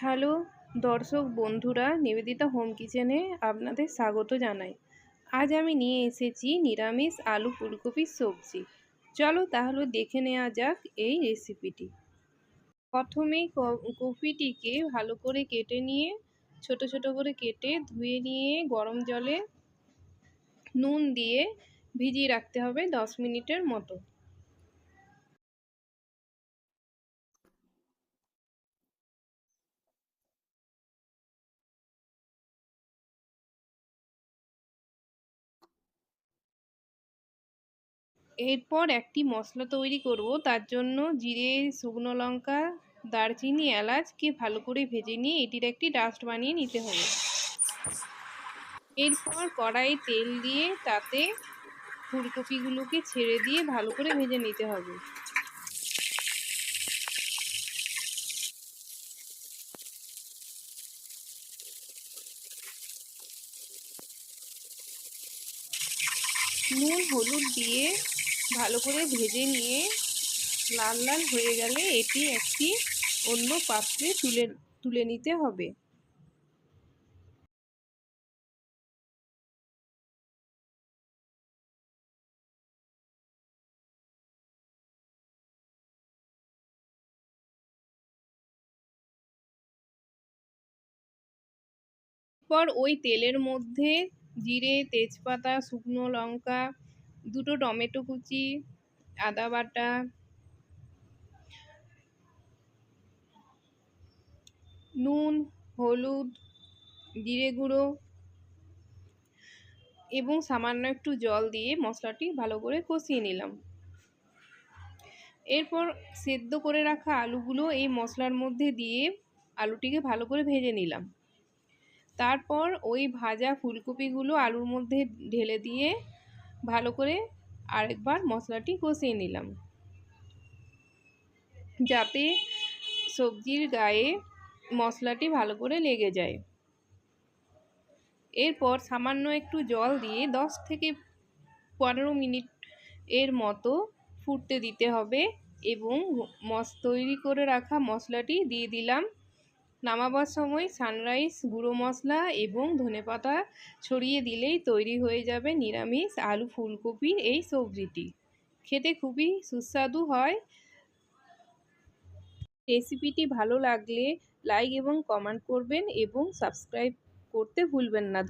Hello দর্শক বন্ধুরা, Nivedita home কিচেনে আপনাদের স্বাগত জানাই। আজ আমি নিয়ে এসেছি নিরামিষ আলু ফুলকপির সবজি। চলো তাহলে দেখে নেওয়া যাক এই রেসিপিটি। প্রথমেই কপিটিকে ভালো করে কেটে নিয়ে ছোট ছোট করে কেটে ধুয়ে নিয়ে গরম জলে নুন দিয়ে ভিজিয়ে রাখতে হবে 10 মিনিটের মতো। এরপর একটি মশলা তৈরি করব। তার জন্য জিরে, শুকনো লঙ্কা, দারচিনি, এলাচকে ভালো করে ভেজে নিয়ে এটির একটি ডাস্ট বানিয়ে নিতে হবে। এরপর কড়াইয়ে তেল দিয়ে তাতে ফুলকপিগুলোকে ছেড়ে দিয়ে ভালো করে ভেজে নিতে হবে। নুন হলুদ দিয়ে ভালো করে ভেজে নিয়ে লাল লাল হয়ে গেলে এটি একটি অন্য পাত্রে তুলে নিতে হবে। পর ওই তেলের মধ্যে জিরে, তেজপাতা, শুকনো লঙ্কা, দুটো টমেটো কুচি, আদা বাটা, নুন, হলুদ, জিরে গুঁড়ো এবং সামান্য একটু জল দিয়ে মশলাটি ভালো করে কষিয়ে নিলাম। এরপর সেদ্ধ করে রাখা আলুগুলো এই মশলার মধ্যে দিয়ে আলুটিকে ভালো করে ভেজে নিলাম। তারপর ওই ভাজা ফুলকপিগুলো আলুর মধ্যে ঢেলে দিয়ে ভালো করে আরেকবার মশলাটি কষিয়ে নিলাম, যাতে সবজির গায়ে মশলাটি ভালো করে লেগে যায়। এরপর সামান্য একটু জল দিয়ে 10 থেকে 15 মিনিট এর মতো ফুটতে দিতে হবে এবং তৈরি করে রাখা মশলাটি দিয়ে দিলাম। নামাবার সময় সানরাইজ গুঁড়ো মশলা এবং ধনেপাতা ছড়িয়ে দিলেই তৈরি হয়ে যাবে নিরামিষ আলু ফুলকপির এই সবজিটি। খেতে খুবই সুস্বাদু হয়। রেসিপিটি ভালো লাগলে লাইক এবং কমেন্ট করবেন এবং সাবস্ক্রাইব করতে ভুলবেন না।